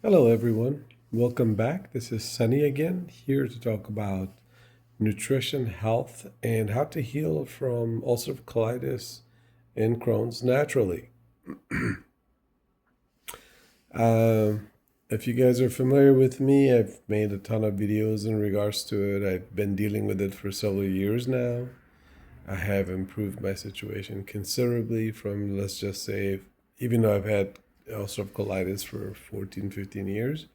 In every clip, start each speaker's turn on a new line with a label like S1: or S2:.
S1: Hello, everyone. Welcome back. This is Sunny again, here to talk about nutrition, health, and how to heal from ulcerative colitis and Crohn's naturally. Um, if you guys are familiar with me, I've made a ton of videos in regards to it. I've been dealing with it for several years now. I have improved my situation considerably from, let's just say, even though I've had ulcerative colitis for 14, 15 years.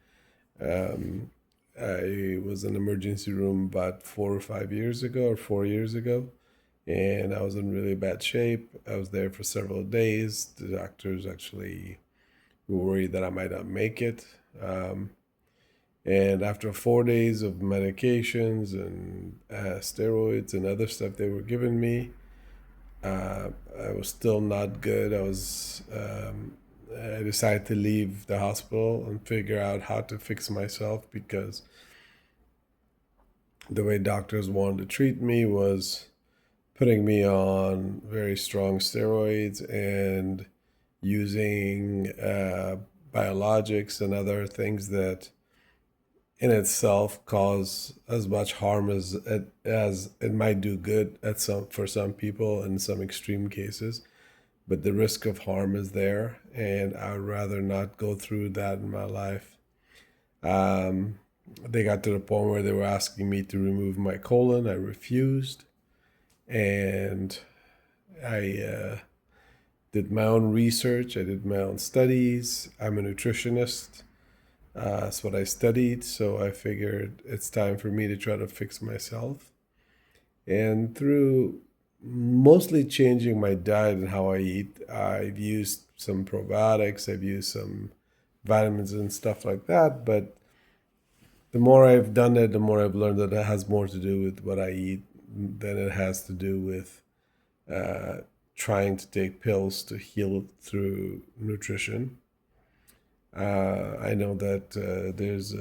S1: Um, I was in emergency room about 4 or 5 years ago, or 4 years ago, and I was in really bad shape. I was there for several days. The doctors actually were worried that I might not make it. Um, and after 4 days of medications and steroids and other stuff they were giving me, I was still not good. I decided to leave the hospital and figure out how to fix myself because the way doctors wanted to treat me was putting me on very strong steroids and using biologics and other things that in itself cause as much harm as it might do good at some for some people in some extreme cases, but the risk of harm is there, and I would rather not go through that in my life. um, they got to the point where they were asking me to remove my colon. I refused, and I did my own research. I did my own studies. I'm a nutritionist. That's what I studied. So I figured it's time for me to try to fix myself. And through mostly changing my diet and how I eat, I've used some probiotics, I've used some vitamins and stuff like that. But the more I've done it, the more I've learned that it has more to do with what I eat than it has to do with uh, trying to take pills to heal through nutrition. I know that there's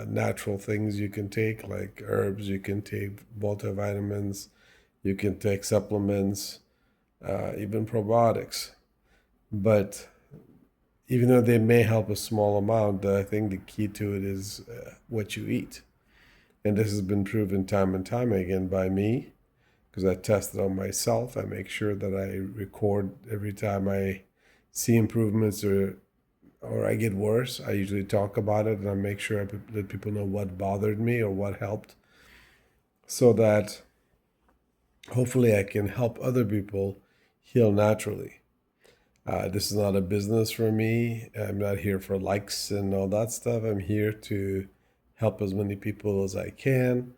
S1: natural things you can take, like herbs, you can take multivitamins, you can take supplements, even probiotics. But even though they may help a small amount, I think the key to it is what you eat. And this has been proven time and time again by me because I test it on myself. I make sure that I record every time I see improvements or I get worse. I usually talk about it and I make sure I let people know what bothered me or what helped so that hopefully I can help other people heal naturally. This is not a business for me. I'm not here for likes and all that stuff. I'm here to help as many people as I can.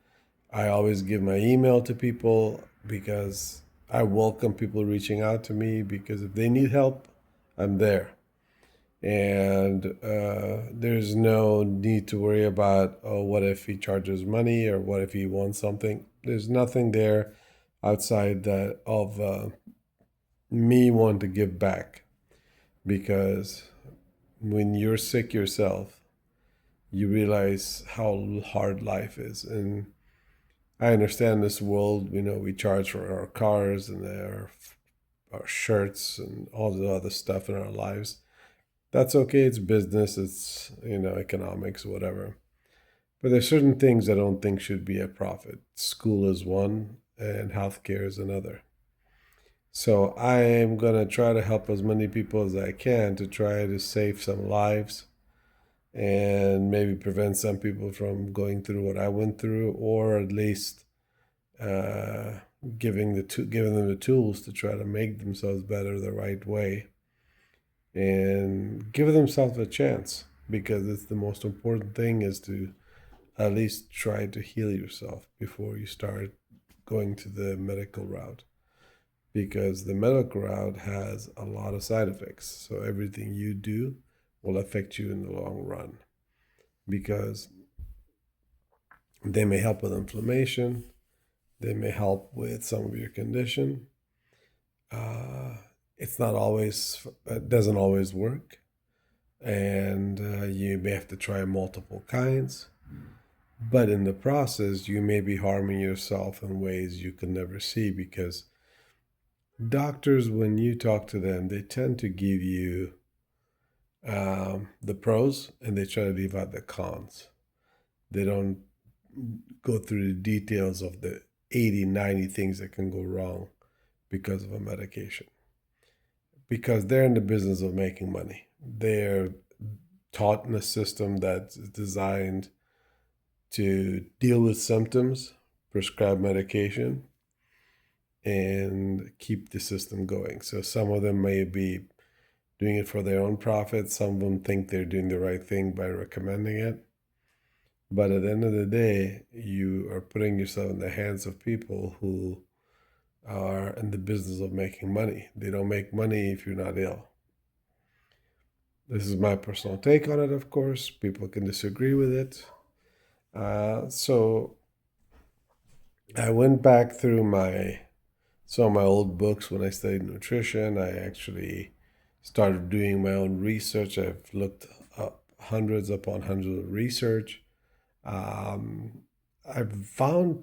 S1: I always give my email to people because I welcome people reaching out to me because if they need help, I'm there. And there's no need to worry about, oh, what if he charges money or what if he wants something. There's nothing there outside that of me wanting to give back because when you're sick yourself, you realize how hard life is. And I understand this world, we charge for our cars and our shirts and all the other stuff in our lives. That's okay. It's business. It's, economics, whatever. But there's certain things I don't think should be a profit. School is one and healthcare is another. So I am going to try to help as many people as I can to try to save some lives and maybe prevent some people from going through what I went through, or at least uh, giving them the tools to try to make themselves better the right way and give themselves a chance, because it's the most important thing is to at least try to heal yourself before you start going to the medical route, because the medical route has a lot of side effects. So everything you do will affect you in the long run, because they may help with inflammation, they may help with some of your condition. Uh, it's not always, it doesn't always work, and you may have to try multiple kinds. But in the process, you may be harming yourself in ways you can never see, because doctors, when you talk to them, they tend to give you the pros and they try to leave out the cons. They don't go through the details of the 80, 90 things that can go wrong because of a medication. Because they're in the business of making money. They're taught in a system that's designed to deal with symptoms, prescribe medication, and keep the system going. So some of them may be doing it for their own profit. Some of them think they're doing the right thing by recommending it. But at the end of the day, you are putting yourself in the hands of people who are in the business of making money. They don't make money if you're not ill. This is my personal take on it, of course. People can disagree with it. So I went back through some of my old books when I studied nutrition. I actually started doing my own research. I've looked up hundreds upon hundreds of research. I've found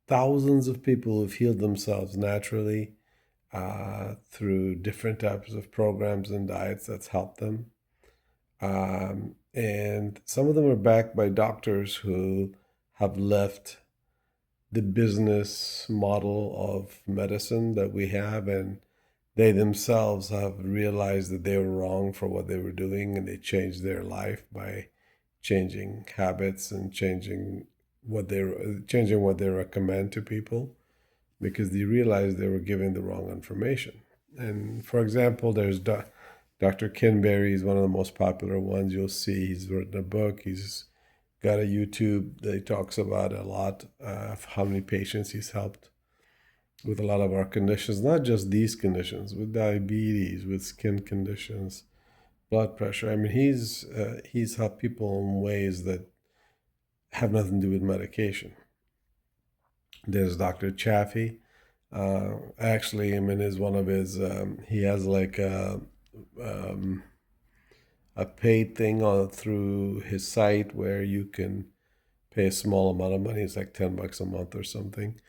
S1: thousands of people who've healed themselves naturally through different types of programs and diets that's helped them. And some of them are backed by doctors who have left the business model of medicine that we have, and they themselves have realized that they were wrong for what they were doing, and they changed their life by changing habits and changing what they recommend to people because they realized they were giving the wrong information. And for example, there's Dr. Kinberry is one of the most popular ones. You'll see he's written a book. He's got a YouTube that he talks about a lot of how many patients he's helped with a lot of our conditions, not just these conditions, with diabetes, with skin conditions, blood pressure. I mean, he's helped people in ways that have nothing to do with medication. There's Dr. Chaffee. Actually, I mean, is one of his. He has like um, a paid thing on through his site where you can pay a small amount of money. It's like $10 a month or something.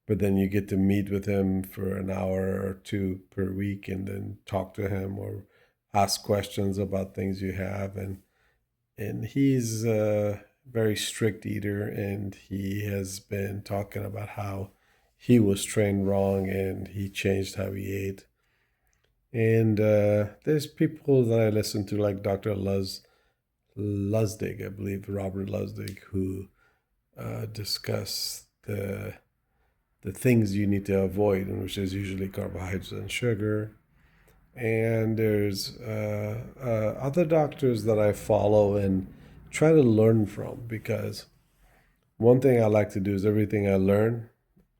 S1: But then you get to meet with him for an hour or two per week and then talk to him or ask questions about things you have. And he's a very strict eater, and he has been talking about how he was trained wrong and he changed how he ate. And there's people that I listen to, like Dr. Lustig, I believe, Robert Lustig, who discuss the things you need to avoid, which is usually carbohydrates and sugar. And there's other doctors that I follow and try to learn from, because one thing I like to do is everything I learn,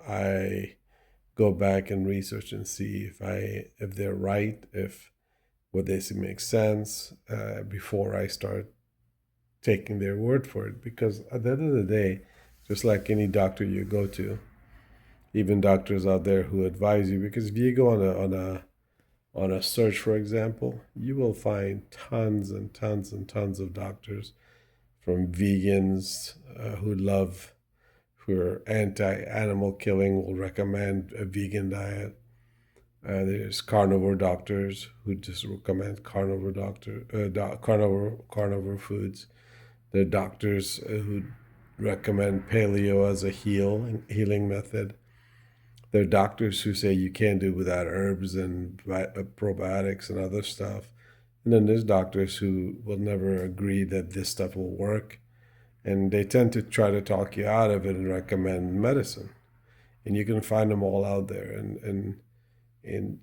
S1: I go back and research and see if they're right, if what they say makes sense before I start taking their word for it. Because at the end of the day, just like any doctor you go to, even doctors out there who advise you, because if you go on a search, for example, you will find tons and tons and tons of doctors, from vegans who are anti-animal killing, will recommend a vegan diet. There's carnivore doctors who just recommend carnivore foods. There are doctors who recommend paleo as a healing method. There are doctors who say you can't do it without herbs and probiotics and other stuff. And then there's doctors who will never agree that this stuff will work. And they tend to try to talk you out of it and recommend medicine. And you can find them all out there. And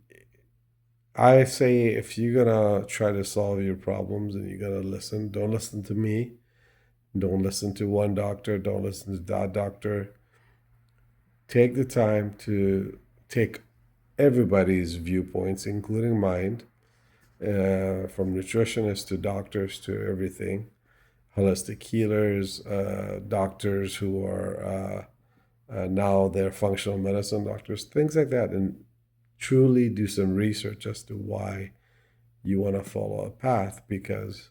S1: I say, if you're going to try to solve your problems and you're going to listen, don't listen to me. Don't listen to one doctor. Don't listen to that doctor. Take the time to take everybody's viewpoints, including mine, from nutritionists to doctors to everything, holistic healers, doctors who are now they're functional medicine doctors, things like that, and truly do some research as to why you want to follow a path, because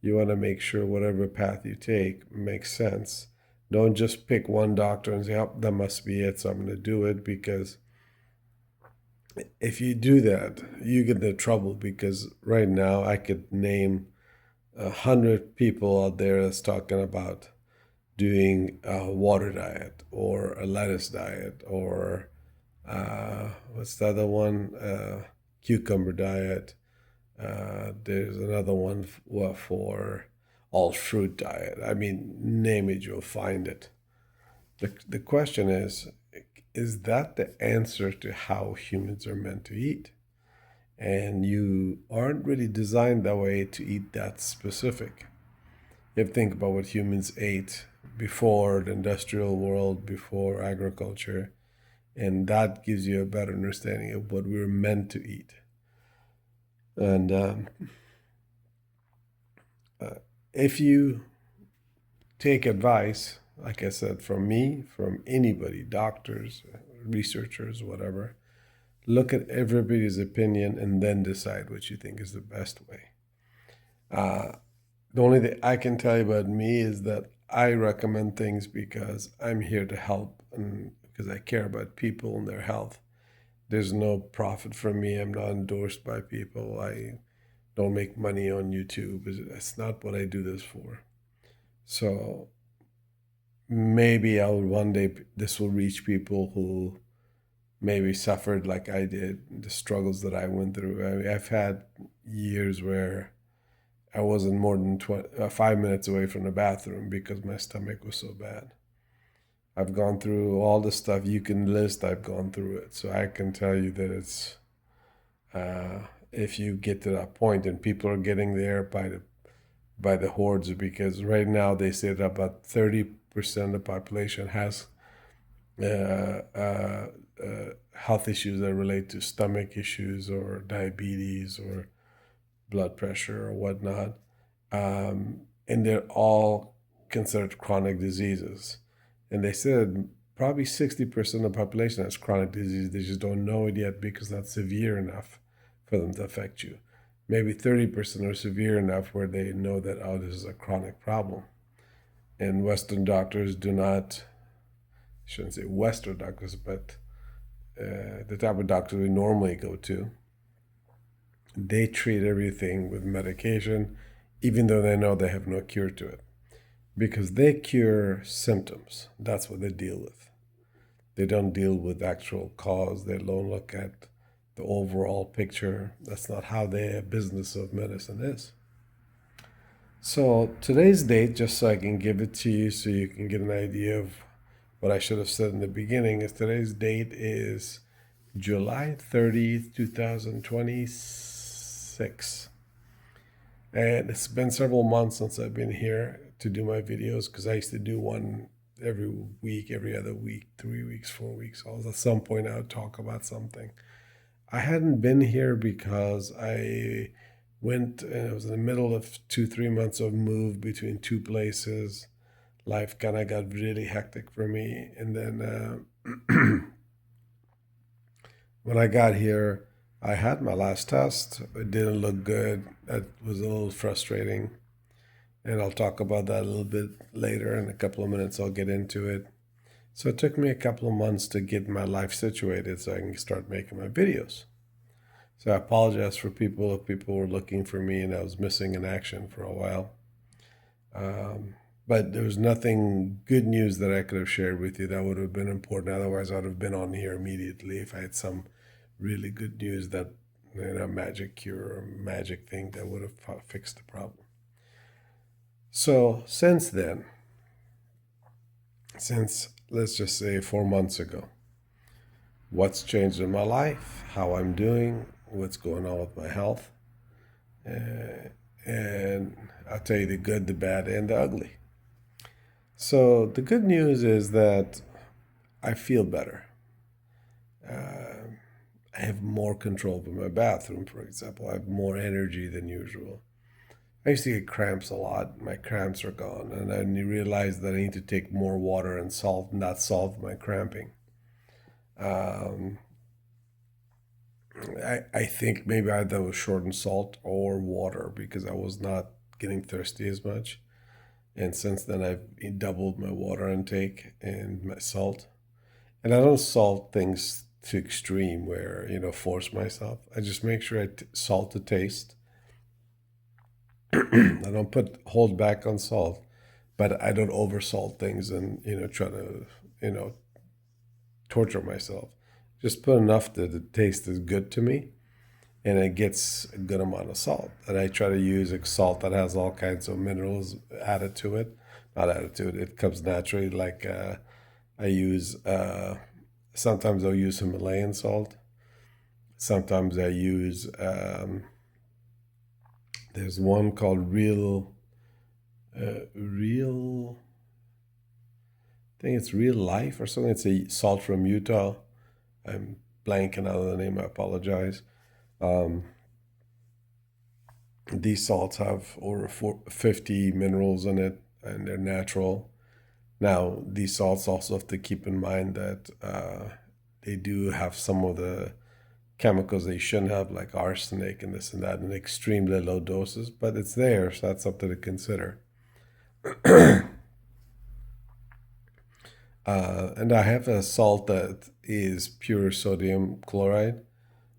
S1: you want to make sure whatever path you take makes sense. Don't just pick one doctor and say, oh, that must be it, so I'm going to do it. Because if you do that, you get into trouble. Because right now, I could name 100 people out there that's talking about doing a water diet or a lettuce diet or what's the other one? Cucumber diet. There's another one for all fruit diet. I mean, name it, you'll find it. The question is that the answer to how humans are meant to eat? And you aren't really designed that way to eat that specific. You have to think about what humans ate before the industrial world, before agriculture, and that gives you a better understanding of what we were meant to eat. And if you take advice, like I said, from me, from anybody, doctors, researchers, whatever, look at everybody's opinion and then decide what you think is the best way. The only thing I can tell you about me is that I recommend things because I'm here to help and because I care about people and their health. There's no profit from me. I'm not endorsed by people. I don't make money on YouTube. That's not what I do this for. So maybe I'll one day this will reach people who maybe suffered like I did, the struggles that I went through. I mean, I've had years where I wasn't more than 5 minutes away from the bathroom because my stomach was so bad. I've gone through all the stuff you can list. I've gone through it, so I can tell you that it's if you get to that point, and people are getting there by the hordes, because right now they say that about 30% of the population has uh, uh, health issues that relate to stomach issues or diabetes or blood pressure or whatnot. And they're all considered chronic diseases. And they said probably 60% of the population has chronic disease. They just don't know it yet because it's not severe enough for them to affect you. Maybe 30% are severe enough where they know that, oh, this is a chronic problem. And Western doctors do not, I shouldn't say Western doctors, but the type of doctors we normally go to, they treat everything with medication, even though they know they have no cure to it. Because they cure symptoms. That's what they deal with. They don't deal with actual cause. They don't look at the overall picture. That's not how the business of medicine is. So today's date, just so I can give it to you so you can get an idea of what I should have said in the beginning, is today's date is July 30th, 2026. And it's been several months since I've been here to do my videos because I used to do one every week, every other week, 3 weeks, 4 weeks. At some point, I would talk about something. I hadn't been here because I went, and I was in the middle of 2, 3 months of move between two places. Life kind of got really hectic for me. And then when I got here, I had my last test. It didn't look good. That was a little frustrating. And I'll talk about that a little bit later. In a couple of minutes, I'll get into it. So it took me a couple of months to get my life situated so I can start making my videos. So I apologize for people if people were looking for me and I was missing in action for a while. But there was nothing good news that I could have shared with you that would have been important. Otherwise, I would have been on here immediately if I had some really good news that, magic cure or magic thing that would have fixed the problem. So since then, since let's just say 4 months ago, what's changed in my life, how I'm doing, what's going on with my health, and I'll tell you the good, the bad, and the ugly. So the good news is that I feel better. I have more control over my bathroom, for example. I have more energy than usual. I used to get cramps a lot. My cramps are gone, and I realized that I need to take more water and salt, and that solved my cramping. Um, I think maybe either was short in salt or water because I was not getting thirsty as much. And since then, I've doubled my water intake and my salt. And I don't salt things to extreme where, force myself. I just make sure I salt to taste. I don't hold back on salt, but I don't oversalt things and try to you know torture myself. Just put enough that it tastes is good to me, and it gets a good amount of salt. And I try to use a salt that has all kinds of minerals added to it. Not added to it. It comes naturally. Like I use. Sometimes I'll use Himalayan salt. Sometimes I use. There's one called real. I think it's Real Life or something. It's a salt from Utah. I'm blanking out of the name. I apologize. Um, these salts have over 50 minerals in it, and they're natural. Now, these salts also have to keep in mind that they do have some of the chemicals they shouldn't have, like arsenic and this and that, in extremely low doses, but it's there, so that's something to consider. And I have a salt that is pure sodium chloride,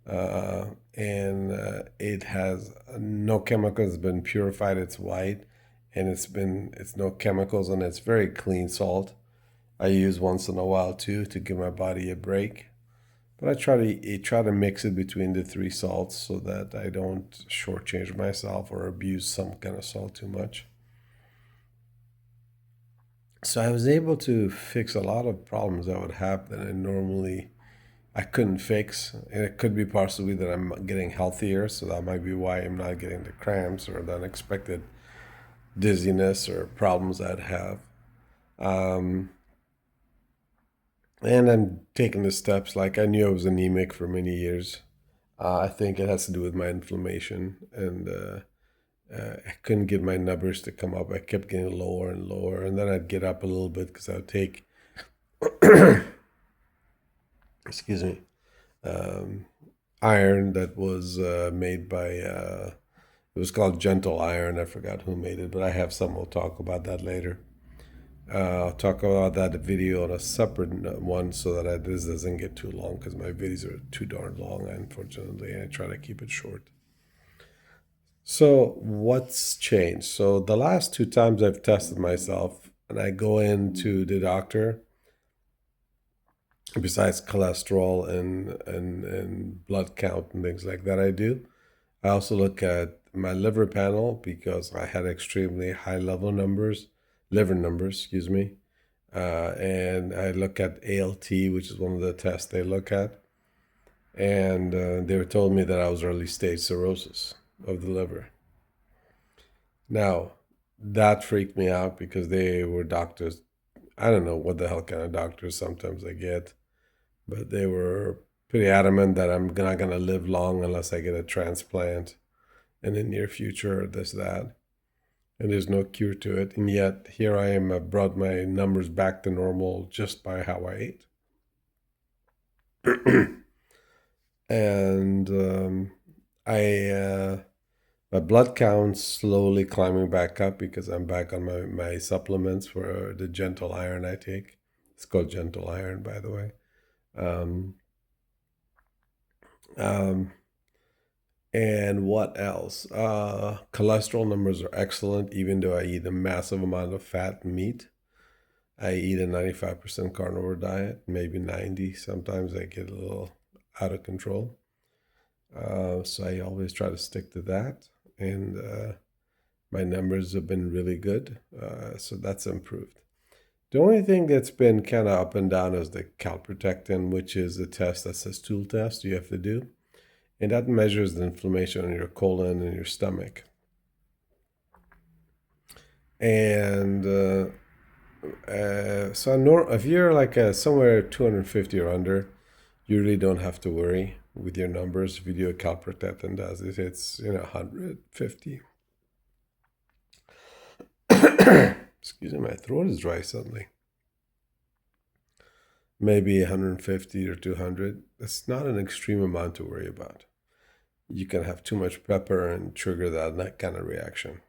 S1: and it has no chemicals. It's been purified. It's white, and it's no chemicals, and it's very clean salt. I use once in a while too to give my body a break. But I try to mix it between the three salts so that I don't shortchange myself or abuse some kind of salt too much. So I was able to fix a lot of problems I would have that I couldn't fix. And it could be possibly that I'm getting healthier, so that might be why I'm not getting the cramps or the unexpected dizziness or problems I'd have. Um, and I'm taking the steps. Like I knew I was anemic for many years. I think it has to do with my inflammation, and I couldn't get my numbers to come up. I kept getting lower and lower, and then I'd get up a little bit because I would take, excuse me, um, iron that was made by. It was called Gentle Iron. I forgot who made it, but I have some. We'll talk about that later. I'll talk about that video on a separate one so that this doesn't get too long because my videos are too darn long, unfortunately, and I try to keep it short. So, what's changed? So, the last two times I've tested myself and I go into the doctor, besides cholesterol and blood count and things like that, I also look at my liver panel because I had extremely high liver numbers, excuse me. And I look at ALT, which is one of the tests they look at. And they were told me that I was early stage cirrhosis of the liver. Now, that freaked me out because they were doctors. I don't know what the hell kind of doctors sometimes I get, but they were pretty adamant that I'm not going to live long unless I get a transplant in the near future, or this, that. And there's no cure to it. And yet, here I am, I've brought my numbers back to normal just by how I ate. And I my blood count's slowly climbing back up because I'm back on my supplements for the gentle iron I take. It's called gentle iron, by the way. Um, um, and what else? Cholesterol numbers are excellent, even though I eat a massive amount of fat and meat. I eat a 95% carnivore diet, maybe 90. Sometimes I get a little out of control. So I always try to stick to that. And my numbers have been really good. So that's improved. The only thing that's been kind of up and down is the calprotectin, which is a test that's a stool test you have to do. And that measures the inflammation in your colon and your stomach. And so if you're like somewhere 250 or under, you really don't have to worry with your numbers. If you do a calprotectin does it, it's 150. Excuse me, my throat is dry suddenly. Maybe 150 or 200. That's not an extreme amount to worry about. You can have too much pepper and trigger that kind of reaction.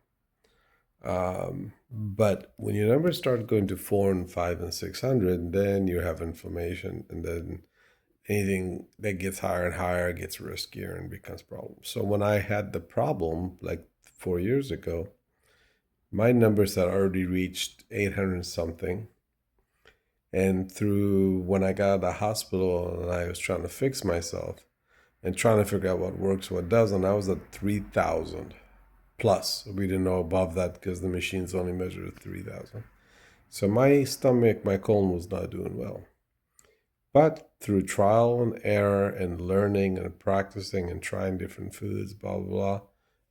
S1: But when your numbers start going to 4 and 5 and 600, then you have inflammation, and then anything that gets higher and higher gets riskier and becomes a problem. So when I had the problem, like 4 years ago, my numbers had already reached 800 something. And through when I got out of the hospital and I was trying to fix myself and trying to figure out what works, what doesn't, I was at 3,000 plus. We didn't know above that because the machines only measured at 3,000. So my stomach, my colon was not doing well. But through trial and error and learning and practicing and trying different foods, blah, blah, blah,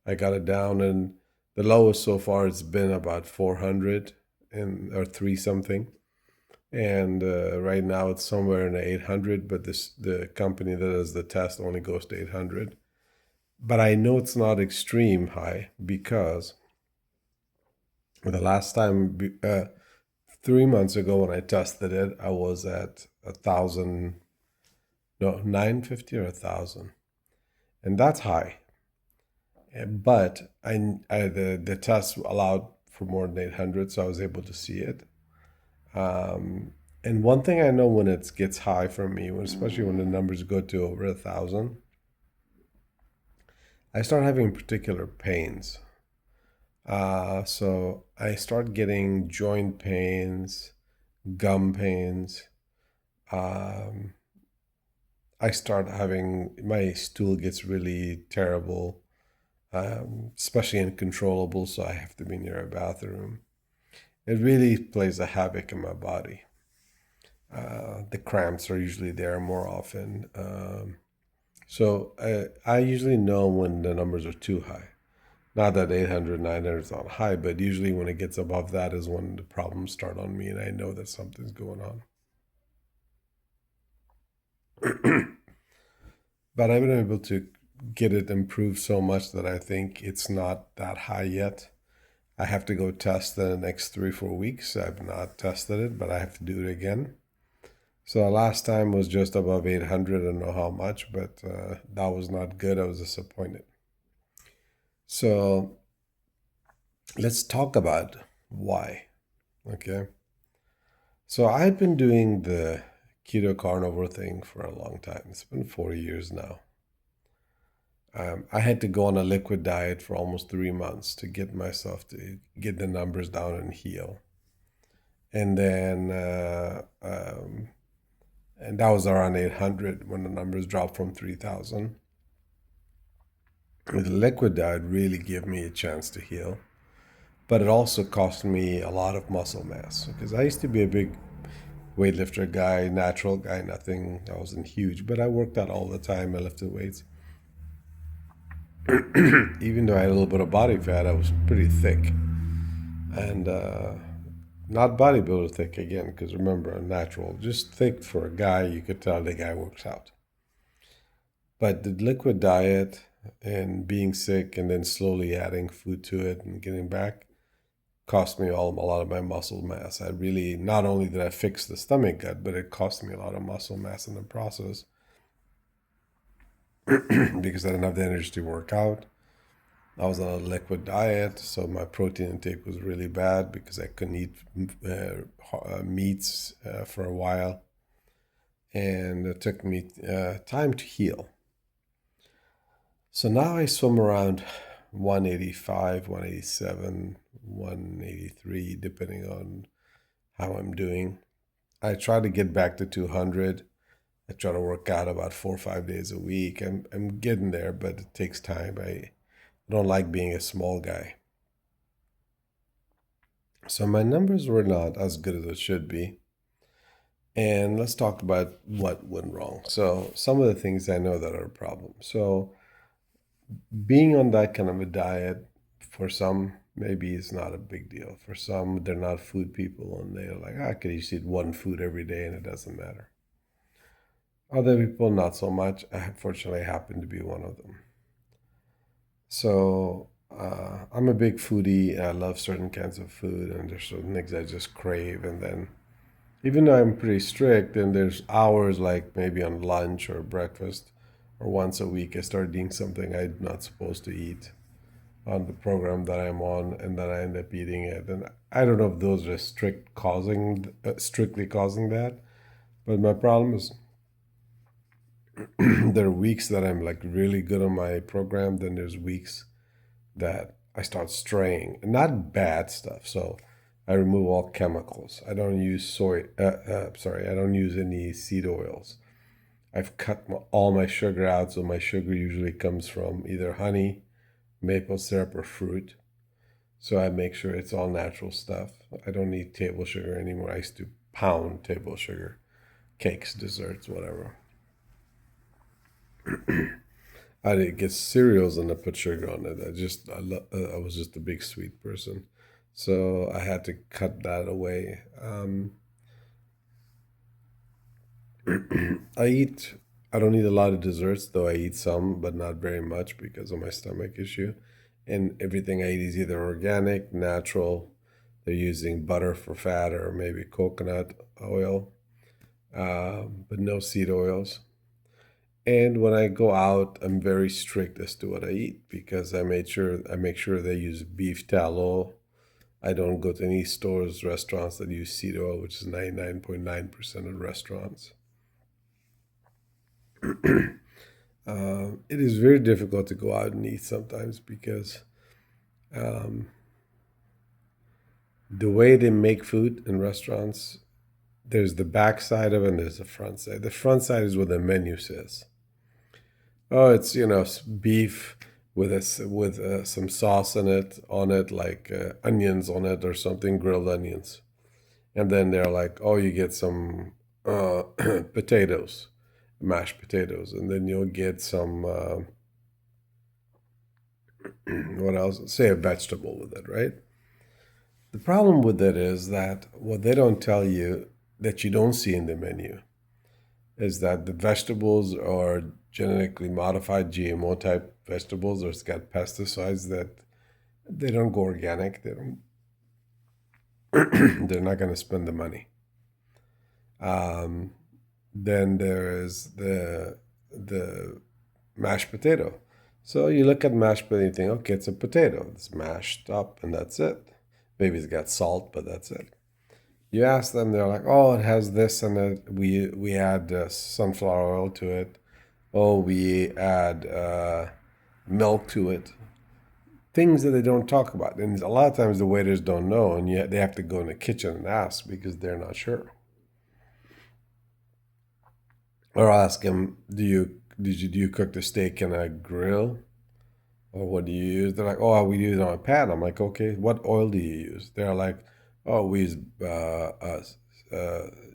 S1: I got it down. And the lowest so far, it's been about 400 or 3 something. And right now it's somewhere in the 800, but the company that does the test only goes to 800. But I know it's not extreme high because the last time, 3 months ago when I tested it, I was at 1,000, no, 950 or 1,000. And that's high. But the test allowed for more than 800, so I was able to see it. And one thing I know when it gets high for me, especially when the numbers go to over 1,000, I start having particular pains. So I start getting joint pains, gum pains. I start having my stool gets really terrible, especially uncontrollable. So I have to be near a bathroom. It really plays a havoc in my body. The cramps are usually there more often. So I usually know when the numbers are too high. Not that 800, 900 is not high, but usually when it gets above that is when the problems start on me and I know that something's going on. But I've been able to get it improved so much that I think it's not that high yet. I have to go test in the next 3, 4 weeks. I've not tested it, but I have to do it again. So the last time was just above 800. I don't know how much, but that was not good. I was disappointed. So let's talk about why. Okay. So I've been doing the keto carnivore thing for a long time. It's been 4 years now. I had to go on a liquid diet for almost 3 months to get myself to get the numbers down and heal. And then, and that was around 800 when the numbers dropped from 3,000. The liquid diet really gave me a chance to heal, but it also cost me a lot of muscle mass because I used to be a big weightlifter guy, natural guy, nothing, I wasn't huge, but I worked out all the time. I lifted weights. Even though I had a little bit of body fat, I was pretty thick. And not bodybuilder thick again, because remember, I'm natural. Just thick for a guy, you could tell the guy works out. But the liquid diet and being sick and then slowly adding food to it and getting back cost me a lot of my muscle mass. I really, not only did I fix the stomach gut, but it cost me a lot of muscle mass in the process because I didn't have the energy to work out. I was on a liquid diet, so my protein intake was really bad because I couldn't eat meats for a while. And it took me time to heal. So now I swim around 185, 187, 183, depending on how I'm doing. I try to get back to 200. I try to work out about 4 or 5 days a week. I'm getting there, but it takes time. I don't like being a small guy. So my numbers were not as good as it should be. And let's talk about what went wrong. So some of the things I know that are a problem. So being on that kind of a diet, for some, maybe it's not a big deal. For some, they're not food people and they're like, I could just eat one food every day and it doesn't matter. Other people, not so much. I fortunately happen to be one of them. So I'm a big foodie. I love certain kinds of food, and there's certain things I just crave. And then, even though I'm pretty strict, then there's hours like maybe on lunch or breakfast or once a week, I start eating something I'm not supposed to eat on the program that I'm on, and then I end up eating it. And I don't know if those are strictly causing that, but my problem is there are weeks that I'm like really good on my program. Then there's weeks that I start straying. Not bad stuff. So I remove all chemicals. I don't use I don't use any seed oils. I've cut all my sugar out, so my sugar usually comes from either honey, maple syrup, or fruit. So I make sure it's all natural stuff. I don't need table sugar anymore. I used to pound table sugar, cakes, desserts, whatever. I didn't get cereals and I put sugar on it. I was just a big sweet person, so I had to cut that away. I eat. I don't eat a lot of desserts, though I eat some, but not very much because of my stomach issue. And everything I eat is either organic, natural. They're using butter for fat or maybe coconut oil, but no seed oils. And when I go out, I'm very strict as to what I eat because I make sure they use beef tallow. I don't go to any stores, restaurants that use seed oil, which is 99.9% of restaurants. It is very difficult to go out and eat sometimes because um, the way they make food in restaurants, there's the back side of it and there's the front side. The front side is what the menu says. Oh, it's beef with some sauce in it on it, like onions on it or something, grilled onions. And then they're like, oh, you get some potatoes, mashed potatoes, and then you'll get some what else? Say a vegetable with it, right? The problem with it is that what they don't tell you that you don't see in the menu is that the vegetables are genetically modified GMO type vegetables, or it's got pesticides that they don't go organic. They don't. They're not going to spend the money. Um, then there is the mashed potato. So you look at mashed potato, you think, okay, it's a potato. It's mashed up, and that's it. Maybe it's got salt, but that's it. You ask them, they're like, oh, it has this, and we add sunflower oil to it. Oh, we add milk to it. Things that they don't talk about, and a lot of times the waiters don't know, and yet they have to go in the kitchen and ask because they're not sure. Or I'll ask them, do you cook the steak in a grill, or what do you use? They're like, oh, we use it on a pan. I'm like, okay, what oil do you use? They're like, oh, we use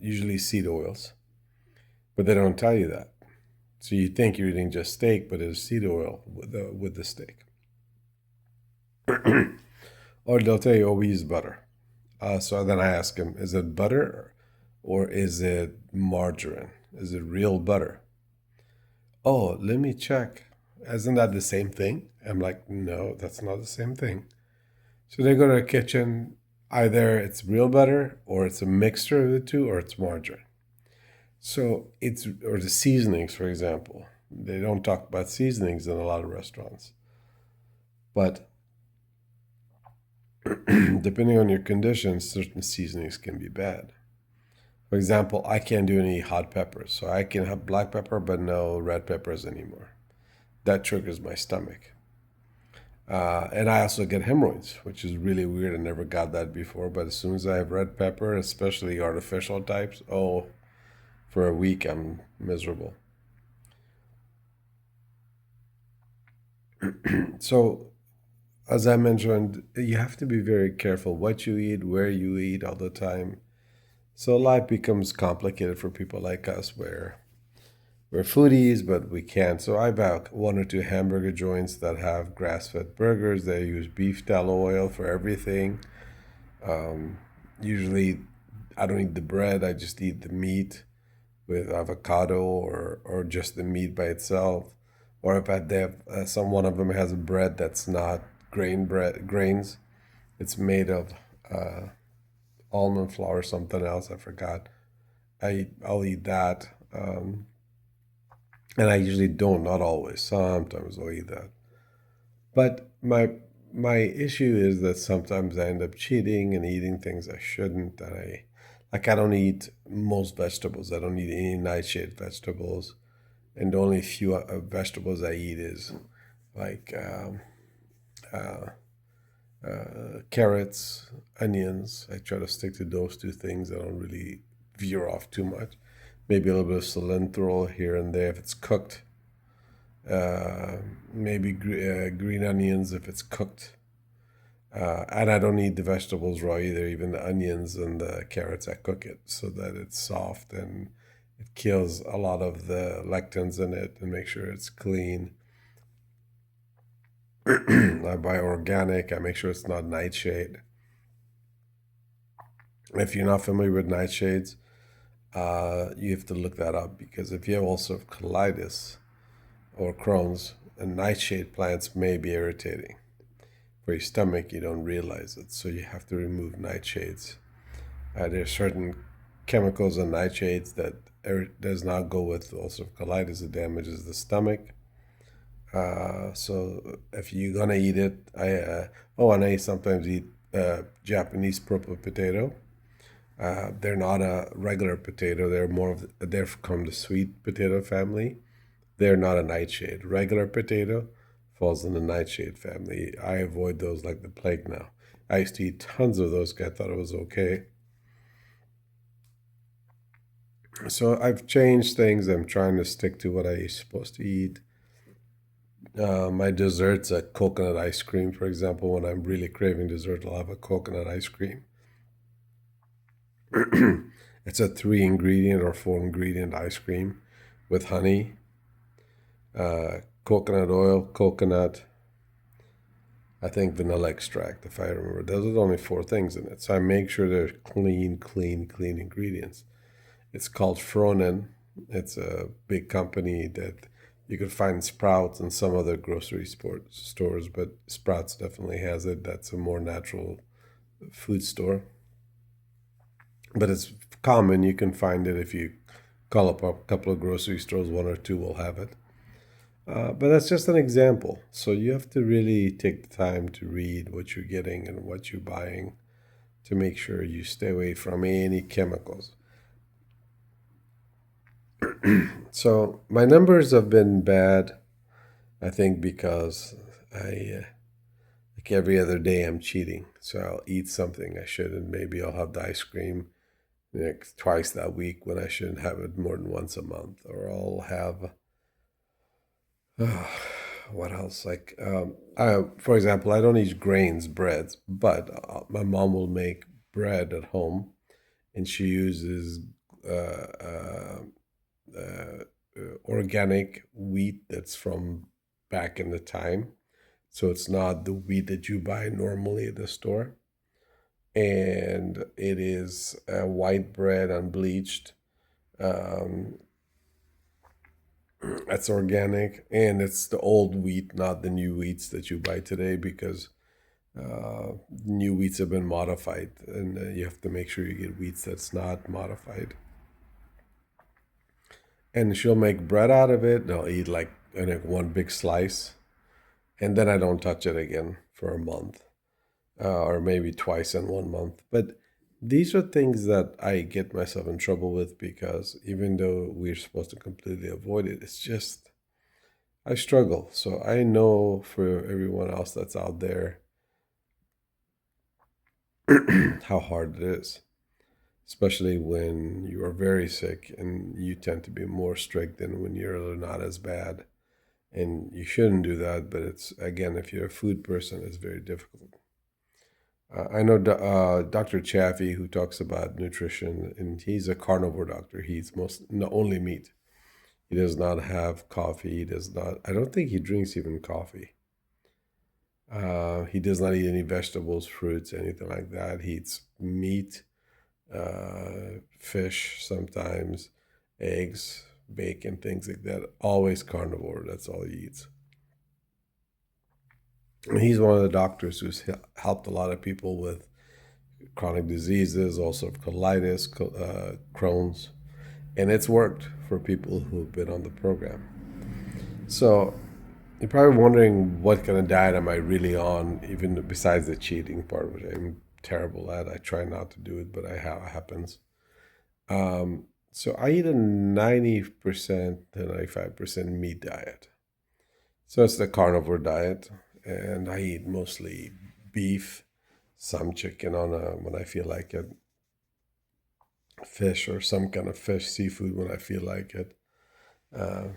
S1: usually seed oils, but they don't tell you that. So you think you're eating just steak, but it's seed oil with the steak. Or they'll tell you, oh, we use butter. So then I ask them, is it butter or is it margarine? Is it real butter? Oh, let me check. Isn't that the same thing? I'm like, no, that's not the same thing. So they go to the kitchen. Either it's real butter or it's a mixture of the two or it's margarine. So it's, or the seasonings, for example. They don't talk about seasonings in a lot of restaurants. But depending on your conditions, certain seasonings can be bad. For example, I can't do any hot peppers. So I can have black pepper, but no red peppers anymore. That triggers my stomach. And I also get hemorrhoids, which is really weird. I never got that before. But as soon as I have red pepper, especially artificial types, oh, for a week I'm miserable. So, as I mentioned, you have to be very careful what you eat, where you eat all the time. So life becomes complicated for people like us where we're foodies, but we can't. So I've had one or two hamburger joints that have grass-fed burgers. They use beef tallow oil for everything. Usually, I don't eat the bread. I just eat the meat with avocado or just the meat by itself. Or if they have one of them has a bread that's not grains. It's made of uh, almond flour, or something else. I forgot. I'll eat that. And I usually don't, not always. Sometimes I'll eat that. But my issue is that sometimes I end up cheating and eating things I shouldn't. And I don't eat most vegetables. I don't eat any nightshade vegetables, and the only few vegetables I eat is like carrots, onions. I try to stick to those two things. I don't really veer off too much. Maybe a little bit of cilantro here and there if it's cooked. Uh, Maybe green onions if it's cooked. And I don't eat the vegetables raw either, even the onions and the carrots. I cook it so that it's soft and it kills a lot of the lectins in it and make sure it's clean. I buy organic. I make sure it's not nightshade. If you're not familiar with nightshades, you have to look that up because if you have ulcerative colitis or Crohn's, and nightshade plants may be irritating. For your stomach, you don't realize it, so you have to remove nightshades. There are certain chemicals in nightshades that does not go with ulcerative colitis. It damages the stomach. So if you're gonna eat it, and I sometimes eat Japanese purple potato. They're not a regular potato. They're from the sweet potato family. They're not a nightshade. Regular potato falls in the nightshade family. I avoid those like the plague now. I used to eat tons of those 'cause I thought it was okay. So I've changed things. I'm trying to stick to what I supposed to eat. My desserts, a coconut ice cream, for example. When I'm really craving dessert, I'll have a coconut ice cream. It's a 3 ingredient or 4 ingredient ice cream with honey, coconut oil, coconut, I think vanilla extract, if I remember. Those are only 4 things in it. So I make sure they're clean, clean, clean ingredients. It's called Fronen. It's a big company that you could find Sprouts and some other grocery stores, but Sprouts definitely has it. That's a more natural food store. But it's common. You can find it if you call up a couple of grocery stores, 1 or 2 will have it. But that's just an example. So you have to really take the time to read what you're getting and what you're buying to make sure you stay away from any chemicals. So my numbers have been bad, I think, because like every other day I'm cheating. So I'll eat something I shouldn't. Maybe I'll have the ice cream like twice that week when I shouldn't have it more than once a month. Or I'll have what else? For example, I don't eat grains, breads, but my mom will make bread at home, and she uses uh, uh, uh, organic wheat that's from back in the time. So it's not the wheat that you buy normally at the store. And it is white bread, unbleached. Um, That's organic, and it's the old wheat, not the new wheats that you buy today, because new wheats have been modified, and you have to make sure you get wheats that's not modified. And she'll make bread out of it. And I'll eat like one big slice, and then I don't touch it again for a month, or maybe twice in 1 month. But these are things that I get myself in trouble with because even though we're supposed to completely avoid it, it's just I struggle. So I know for everyone else that's out there how hard it is, especially when you are very sick and you tend to be more strict than when you're not as bad. And you shouldn't do that, but it's again, if you're a food person, it's very difficult. I know Dr. Chaffee, who talks about nutrition, and he's a carnivore doctor. He eats only meat. He does not have coffee. He does not. I don't think he drinks even coffee. He does not eat any vegetables, fruits, anything like that. He eats meat, fish, sometimes eggs, bacon, things like that. Always carnivore. That's all he eats. And he's one of the doctors who's helped a lot of people with chronic diseases, also colitis, Crohn's, and it's worked for people who've been on the program. So you're probably wondering what kind of diet am I really on, even besides the cheating part, which I'm terrible at. I try not to do it, but I have it happens. So I eat a 90% to 95% meat diet. So it's the carnivore diet, and I eat mostly beef, some chicken on when I feel like it, fish or some kind of fish, seafood when I feel like it. Uh,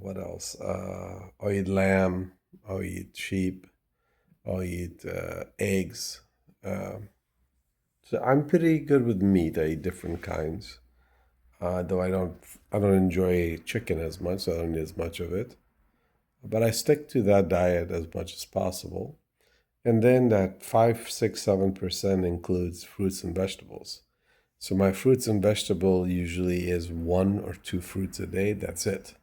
S1: what else? I'll eat lamb. I'll eat sheep. I'll eat eggs. Um, so I'm pretty good with meat. I eat different kinds. Though I don't enjoy chicken as much. So I don't eat as much of it. But I stick to that diet as much as possible. And then that 5, 6, 7% includes fruits and vegetables. So my fruits and vegetable usually is 1 or 2 fruits a day. That's it.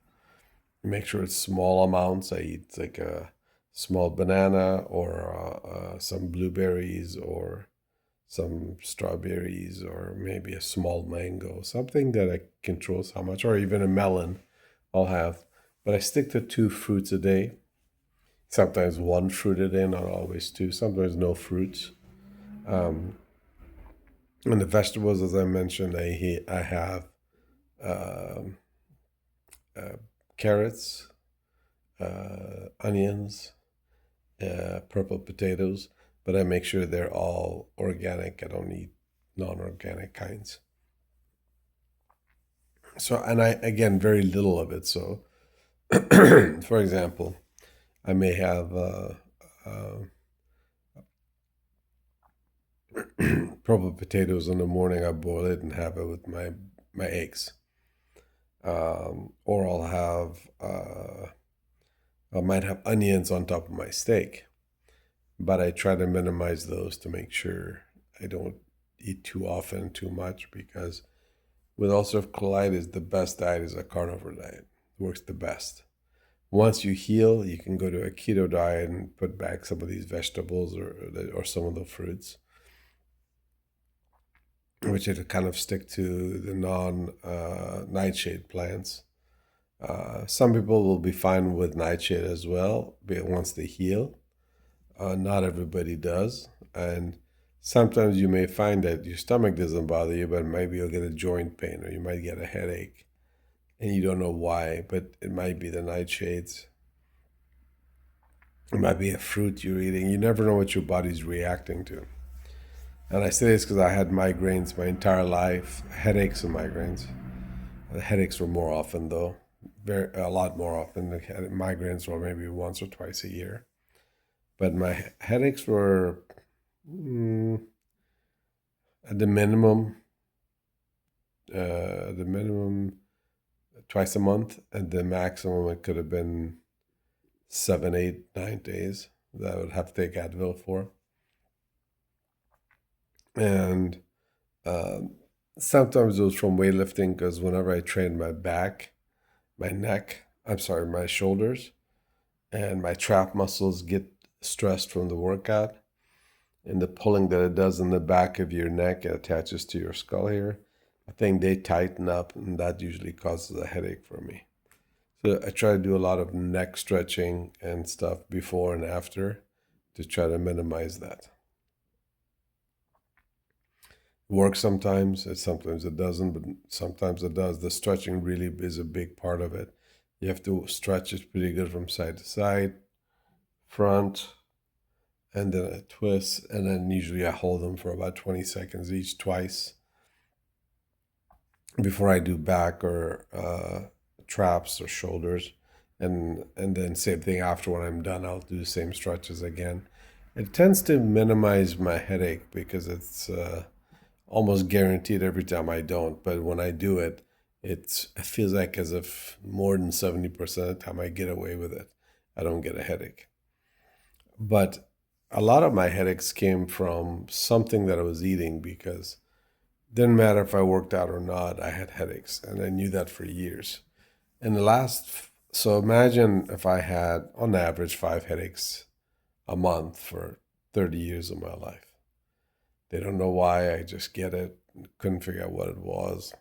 S1: Make sure it's small amounts. I eat like a small banana or some blueberries or some strawberries or maybe a small mango, something that I controls how much, or even a melon I'll have. But I stick to 2 fruits a day. Sometimes 1 fruit a day, not always two. Sometimes no fruits. Um, and the vegetables, as I mentioned, I have um, uh, carrots, onions, purple potatoes, but I make sure they're all organic. I don't eat non-organic kinds. So, and I again very little of it. So, for example, I may have uh, purple potatoes in the morning. I boil it and have it with my eggs. Or I might have onions on top of my steak, but I try to minimize those to make sure I don't eat too often, too much, because with ulcerative colitis, the best diet is a carnivore diet. It works the best. Once you heal, you can go to a keto diet and put back some of these vegetables or some of the fruits, which is to kind of stick to the non nightshade plants. Some people will be fine with nightshade as well, but once they heal. Not everybody does. And sometimes you may find that your stomach doesn't bother you, but maybe you'll get a joint pain or you might get a headache and you don't know why, but it might be the nightshades. It might be a fruit you're eating. You never know what your body's reacting to. And I say this because I had migraines my entire life, headaches and migraines. The headaches were more often though, a lot more often. The migraines were maybe once or twice a year. But my headaches were mm, at the minimum twice a month, and the maximum it could have been 7, 8, 9 days that I would have to take Advil for. And um, sometimes it was from weightlifting because whenever I trained my back, my neck, I'm sorry, my shoulders and my trap muscles get stressed from the workout. And the pulling that it does in the back of your neck, it attaches to your skull here. I think they tighten up, and that usually causes a headache for me. So I try to do a lot of neck stretching and stuff before and after to try to minimize that. It works sometimes, sometimes it doesn't, but sometimes it does. The stretching really is a big part of it. You have to stretch it pretty good from side to side, front, and then I twist, and then usually I hold them for about 20 seconds each, twice, before I do back or traps or shoulders, and then same thing after when I'm done. I'll do the same stretches again. It tends to minimize my headache because it's almost guaranteed every time I don't. But when I do it, it feels like as if more than 70% of the time I get away with it. I don't get a headache. But a lot of my headaches came from something that I was eating because it didn't matter if I worked out or not, I had headaches. And I knew that for years. And so imagine if I had on average 5 headaches a month for 30 years of my life. They don't know why, I just get it. Couldn't figure out what it was.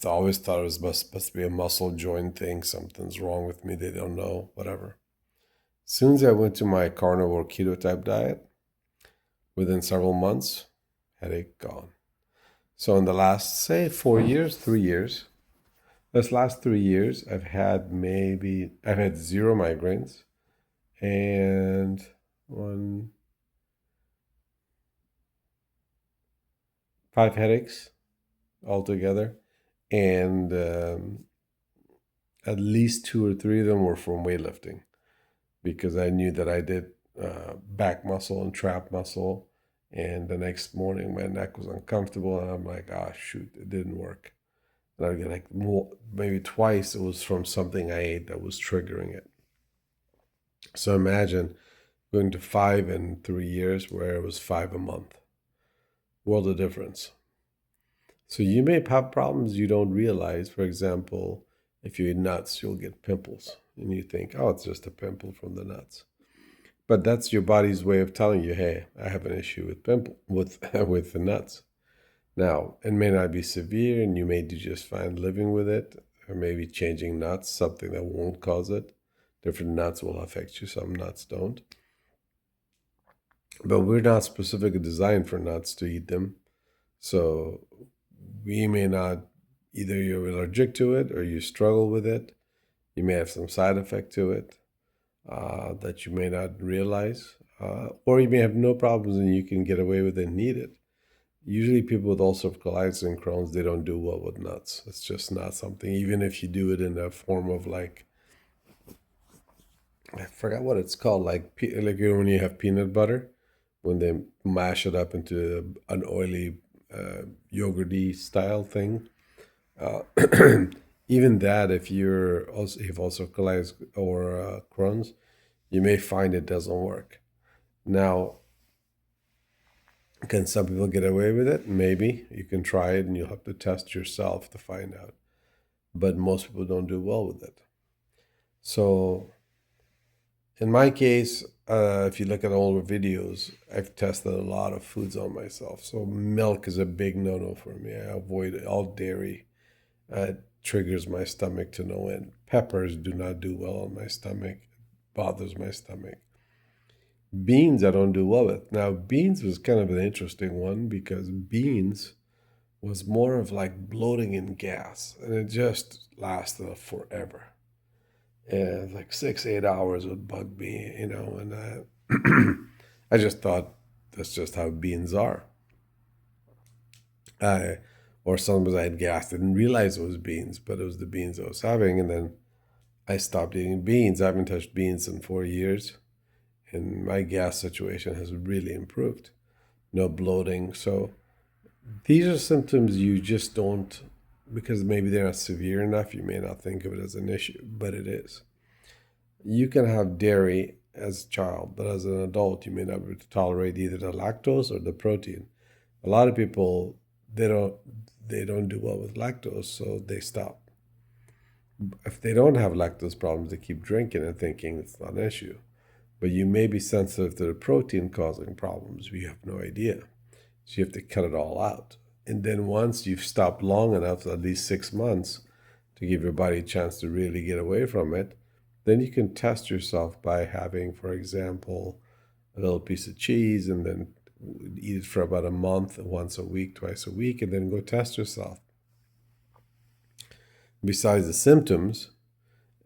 S1: Always thought it was supposed to be a muscle joint thing. Something's wrong with me. They don't know, whatever. As soon as I went to my carnivore keto type diet, within several months, headache gone. So in the last, say, 4 years, 3 years, this last 3 years, I've had zero migraines and one, 5 headaches altogether, and at least 2 or 3 of them were from weightlifting because I knew that I did back muscle and trap muscle. And the next morning, my neck was uncomfortable, and I'm like, ah, shoot, it didn't work. And I get like more, maybe twice it was from something I ate that was triggering it. So imagine going to 5 in 3 years where it was 5 a month. World of difference. So you may have problems you don't realize. For example, if you eat nuts, you'll get pimples. And you think, oh, it's just a pimple from the nuts. But that's your body's way of telling you, hey, I have an issue with pimple with with the nuts. Now, it may not be severe and you may do just fine living with it, or maybe changing nuts, something that won't cause it. Different nuts will affect you, some nuts don't. But we're not specifically designed for nuts to eat them. So we may not, either you're allergic to it or you struggle with it. You may have some side effect to it that you may not realize. Or you may have no problems and you can get away with it and eat it. Usually people with ulcerative colitis and Crohn's, they don't do well with nuts. It's just not something, even if you do it in a form of like, I forgot what it's called, like when you have peanut butter, when they mash it up into an oily yogurty style thing. Uh, even that, if you're also if also colitis or Crohn's, you may find it doesn't work. Now, can some people get away with it? Maybe you can try it, and you'll have to test yourself to find out. But most people don't do well with it. So in my case, if you look at older videos, I've tested a lot of foods on myself. So milk is a big no-no for me. I avoid all dairy. It triggers my stomach to no end. Peppers do not do well on my stomach. It bothers my stomach. Beans I don't do well with. Now, beans was kind of an interesting one because beans was more of like bloating and gas, and it just lasted forever. And like 6, 8 hours would bug me, and I just thought that's just how beans are. I, or sometimes I had gas, didn't realize it was beans, but it was the beans I was having, and then I stopped eating beans. I haven't touched beans in 4 years, and my gas situation has really improved. No bloating. So these are symptoms you just don't, because maybe they're not severe enough, you may not think of it as an issue, but it is. You can have dairy as a child, but as an adult, you may not be able to tolerate either the lactose or the protein. A lot of people they don't they don't do well with lactose, so they stop. If they don't have lactose problems, they keep drinking and thinking it's not an issue. But you may be sensitive to the protein causing problems. We have no idea. So you have to cut it all out. And then once you've stopped long enough, at least 6 months, to give your body a chance to really get away from it, then you can test yourself by having, for example, a little piece of cheese and then eat it for about a month, once a week, twice a week, and then go test yourself. Besides the symptoms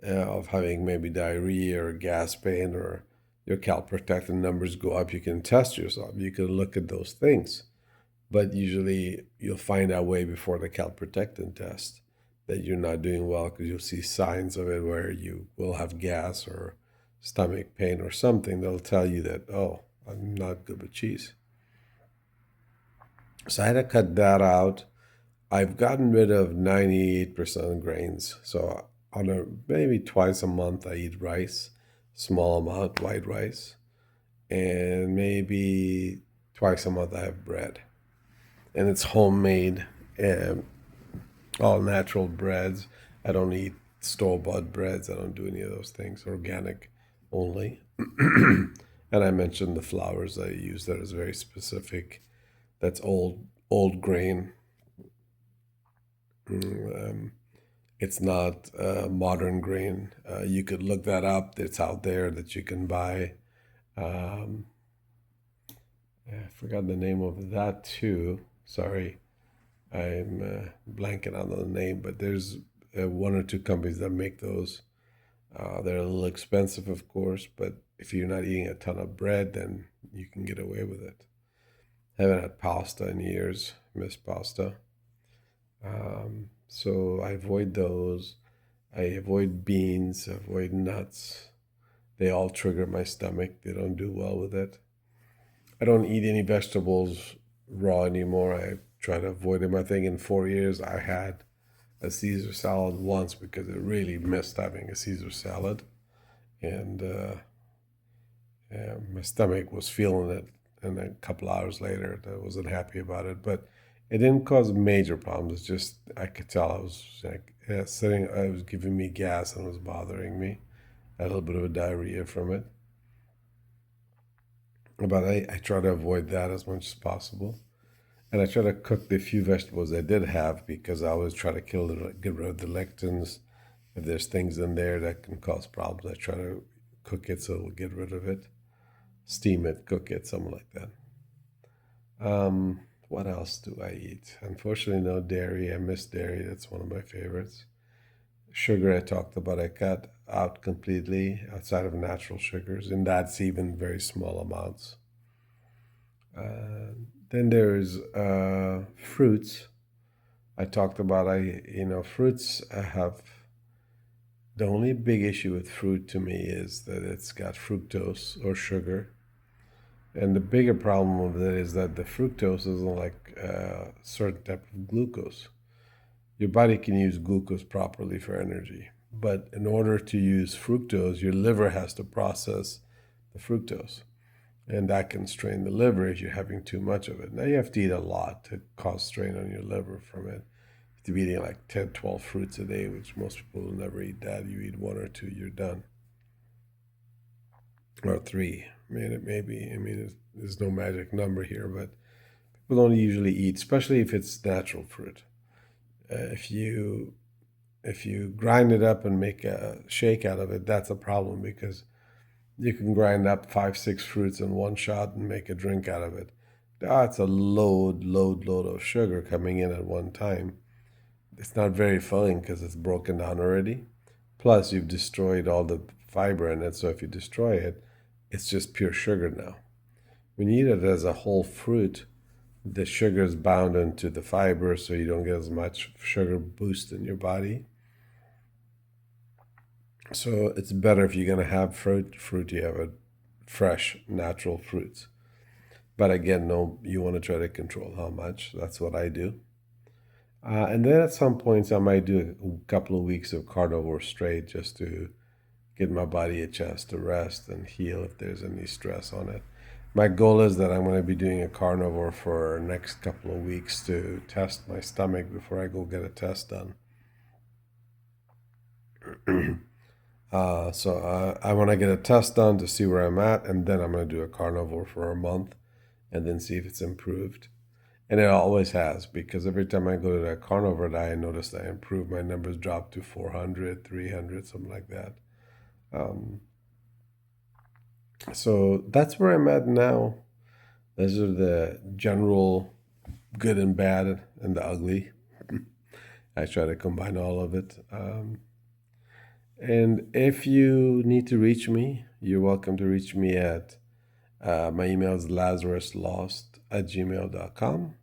S1: of having maybe diarrhea or gas pain or your calprotectin numbers go up, you can test yourself. You can look at those things. But usually you'll find out way before the calprotectin test that you're not doing well because you'll see signs of it where you will have gas or stomach pain or something that'll tell you that, oh, I'm not good with cheese. So I had to cut that out. I've gotten rid of 98% grains. So on a maybe twice a month I eat rice, small amount white rice, and maybe twice a month I have bread. And it's homemade, and all natural breads. I don't eat store-bought breads. I don't do any of those things. Organic only. And I mentioned the flours I use that is very specific. That's old grain. Um, it's not modern grain. You could look that up. It's out there that you can buy. Um, I forgot the name of that too. Sorry, I'm blanking on the name, but there's one or two companies that make those. They're a little expensive, of course, but if you're not eating a ton of bread, then you can get away with it. Haven't had pasta in years, miss pasta. So I avoid those. I avoid beans, avoid nuts. They all trigger my stomach. They don't do well with it. I don't eat any vegetables raw anymore. I try to avoid them. I think in 4 years I had a Caesar salad once because I really missed having a Caesar salad. And my stomach was feeling it. And a couple hours later, I wasn't happy about it. But it didn't cause major problems. It's just, I could tell I was like sitting, it was giving me gas and it was bothering me. I had a little bit of a diarrhea from it. But I try to avoid that as much as possible. And I try to cook the few vegetables I did have because I always try to get rid of the lectins. If there's things in there that can cause problems, I try to cook it so it'll get rid of it. Steam it, cook it, something like that. What else do I eat? Unfortunately, no dairy. I miss dairy. That's one of my favorites. Sugar, I talked about, I cut out completely outside of natural sugars, and that's even very small amounts. Uh, then there's fruits. I talked about, fruits. I have the only big issue with fruit to me is that it's got fructose or sugar. And the bigger problem with it is that the fructose isn't like a certain type of glucose. Your body can use glucose properly for energy. But in order to use fructose, your liver has to process the fructose. And that can strain the liver if you're having too much of it. Now you have to eat a lot to cause strain on your liver from it. You have to be eating like 10, 12 fruits a day, which most people will never eat that. You eat one or two, you're done. Or three. I mean, it may be. I mean, there's no magic number here, but people don't usually eat, especially if it's natural fruit. If you grind it up and make a shake out of it, that's a problem because you can grind up 5, 6 fruits in one shot and make a drink out of it. That's a load of sugar coming in at one time. It's not very filling because it's broken down already. Plus, you've destroyed all the fiber in it. So if you destroy it, it's just pure sugar now. When you eat it as a whole fruit, the sugar is bound into the fiber, so you don't get as much sugar boost in your body. So it's better if you're gonna have fruit you have a fresh, natural fruits. But again, no, you want to try to control how much. That's what I do. And then at some points, I might do a couple of weeks of carnivore straight just to give my body a chance to rest and heal if there's any stress on it. My goal is that I'm going to be doing a carnivore for next couple of weeks to test my stomach before I go get a test done. So I want to get a test done to see where I'm at, and then I'm going to do a carnivore for a month and then see if it's improved. And it always has because every time I go to that carnivore I notice that I improve. My numbers drop to 400, 300, something like that. Um, so that's where I'm at now. Those are the general good and bad and the ugly. I try to combine all of it. And if you need to reach me, you're welcome to reach me at my email is lazaruslost@gmail.com.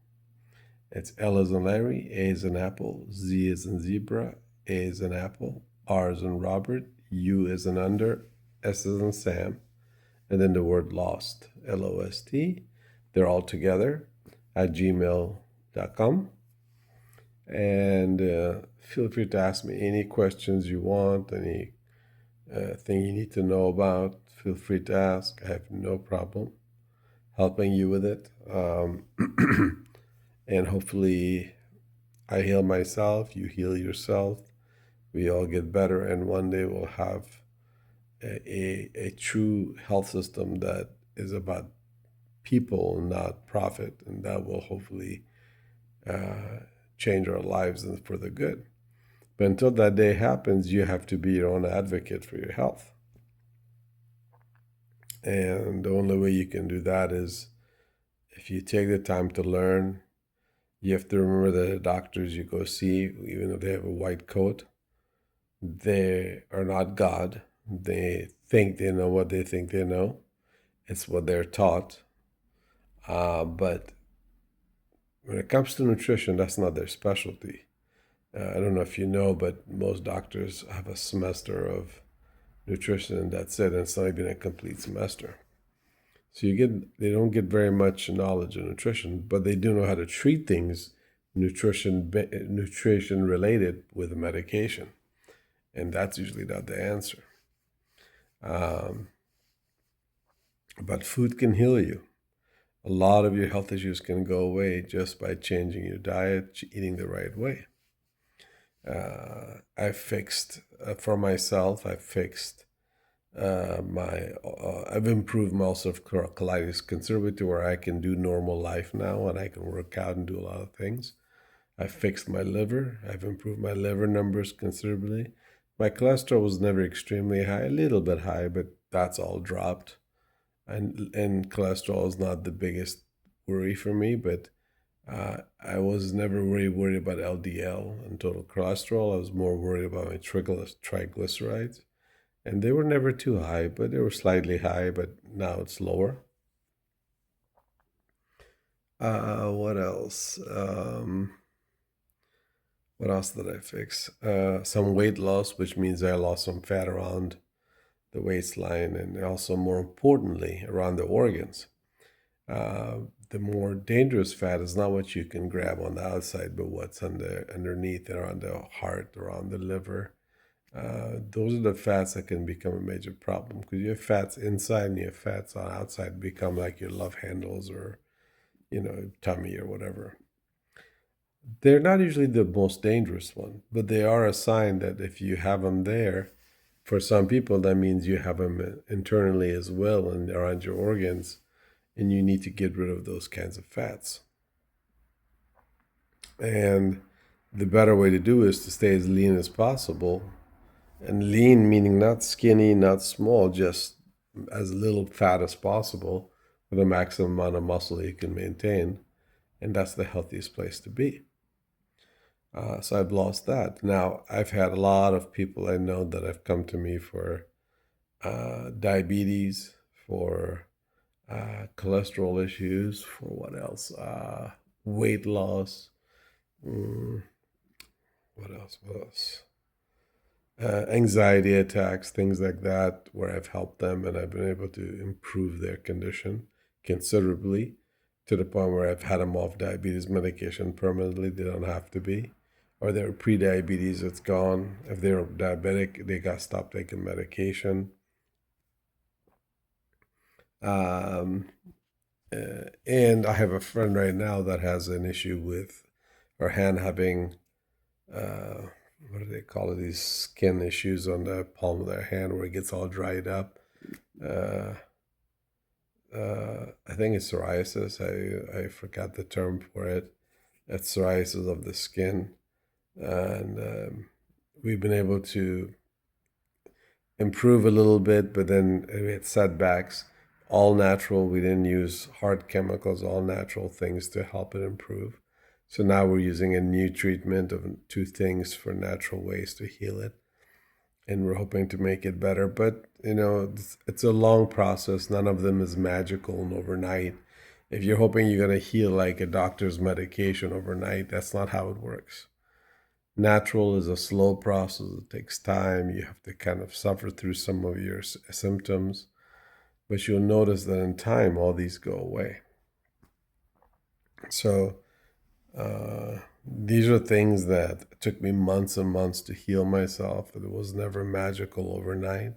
S1: It's L as in Larry, A as in Apple, Z as in Zebra, A as in Apple, R as in Robert, U as in Under, S as in Sam, and then the word lost, LOST. They're all together at gmail.com. And feel free to ask me any questions you want, any thing you need to know about. Feel free to ask. I have no problem helping you with it. And hopefully, I heal myself, you heal yourself, we all get better, and one day we'll have a true health system that is about people, not profit, and that will hopefully change our lives and for the good. But until that day happens, you have to be your own advocate for your health. And the only way you can do that is if you take the time to learn. You have to remember that the doctors you go see, even if they have a white coat, They are not God. They think they know what they think they know. It's what they're taught. But when it comes to nutrition, that's not their specialty. I don't know if you know, but most doctors have a semester of nutrition and that's it. And it's not even a complete semester. So they don't get very much knowledge of nutrition, but they do know how to treat things nutrition related with medication, and that's usually not the answer. Um, but food can heal you. A lot of your health issues can go away just by changing your diet, eating the right way. I fixed for myself. I fixed I've improved my ulcerative colitis considerably to where I can do normal life now and I can work out and do a lot of things. I fixed my liver. I've improved my liver numbers considerably. My cholesterol was never extremely high, a little bit high, but that's all dropped. And cholesterol is not the biggest worry for me, but I was never really worried about LDL and total cholesterol. I was more worried about my triglycerides. And they were never too high, but they were slightly high, but now it's lower. What else? What else did I fix? Some weight loss, which means I lost some fat around the waistline and also, more importantly, around the organs. The more dangerous fat is not what you can grab on the outside, but what's underneath, around the heart, around the liver. Those are the fats that can become a major problem because you have fats inside and you have fats on outside become like your love handles or, tummy or whatever. They're not usually the most dangerous one, but they are a sign that if you have them there, for some people, that means you have them internally as well and around your organs, and you need to get rid of those kinds of fats. And the better way to do is to stay as lean as possible. And lean meaning not skinny, not small, just as little fat as possible with a maximum amount of muscle you can maintain. And that's the healthiest place to be. So I've lost that. Now, I've had a lot of people I know that have come to me for diabetes, for cholesterol issues, for what else? Weight loss. Mm, what else? What else? Anxiety attacks, things like that, where I've helped them and I've been able to improve their condition considerably to the point where I've had them off diabetes medication permanently. They don't have to be. Or they're pre-diabetes, it's gone. If they're diabetic, they got stopped taking medication. Um, and I have a friend right now that has an issue with her hand having what do they call it? These skin issues on the palm of their hand where it gets all dried up. Uh, I think it's psoriasis. I forgot the term for it. It's psoriasis of the skin, and we've been able to improve a little bit, but then we had setbacks. All natural. We didn't use hard chemicals. All natural things to help it improve. So now we're using a new treatment of two things for natural ways to heal it. And we're hoping to make it better. But, it's a long process. None of them is magical and overnight. If you're hoping you're going to heal like a doctor's medication overnight, that's not how it works. Natural is a slow process. It takes time. You have to kind of suffer through some of your symptoms. But you'll notice that in time, all these go away. So, these are things that took me months and months to heal myself. It was never magical overnight.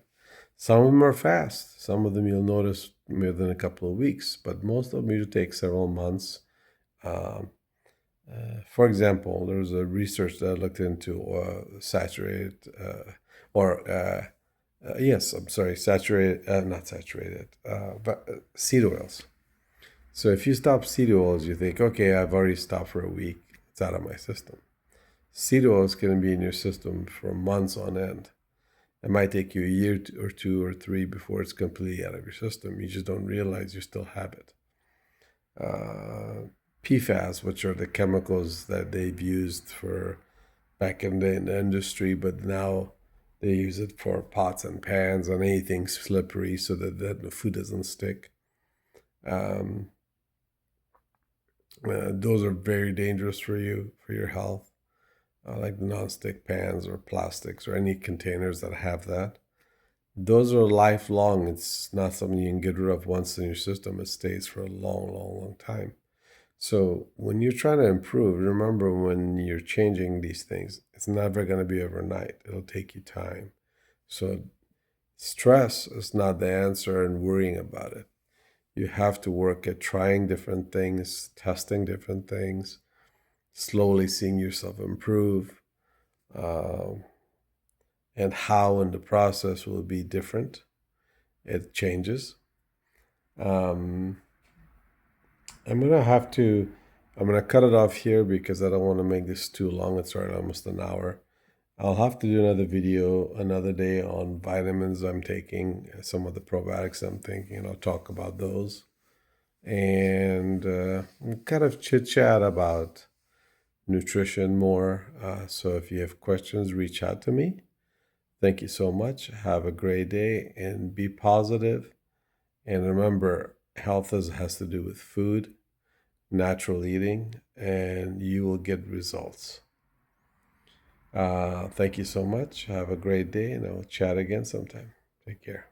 S1: Some of them are fast. Some of them you'll notice within a couple of weeks, but most of them usually take several months. Um, for example, there was a research that looked into saturated, or yes, I'm sorry, saturated, not saturated, but seed oils. So if you stop seed oils, you think, okay, I've already stopped for a week. It's out of my system. Seed oils can be in your system for months on end. It might take you a year or two or three before it's completely out of your system. You just don't realize you still have it. PFAS, which are the chemicals that they've used for back in the industry, but now They use it for pots and pans and anything slippery so that the food doesn't stick. Um, those are very dangerous for you, for your health, like the nonstick pans or plastics or any containers that have that. Those are lifelong. It's not something you can get rid of once in your system. It stays for a long, long, long time. So when you're trying to improve, remember when you're changing these things, it's never going to be overnight. It'll take you time. So stress is not the answer and worrying about it. You have to work at trying different things, testing different things, slowly seeing yourself improve, um, and how in the process will be different. It changes. Um, I'm gonna have to. I'm gonna cut it off here because I don't want to make this too long. It's already almost an hour. I'll have to do another video another day on vitamins I'm taking, some of the probiotics I'm taking, and I'll talk about those. And kind of chit chat about nutrition more. So if you have questions, reach out to me. Thank you so much. Have a great day and be positive. And remember, has to do with food, natural eating, and you will get results. Thank you so much. Have a great day, and I'll chat again sometime. Take care.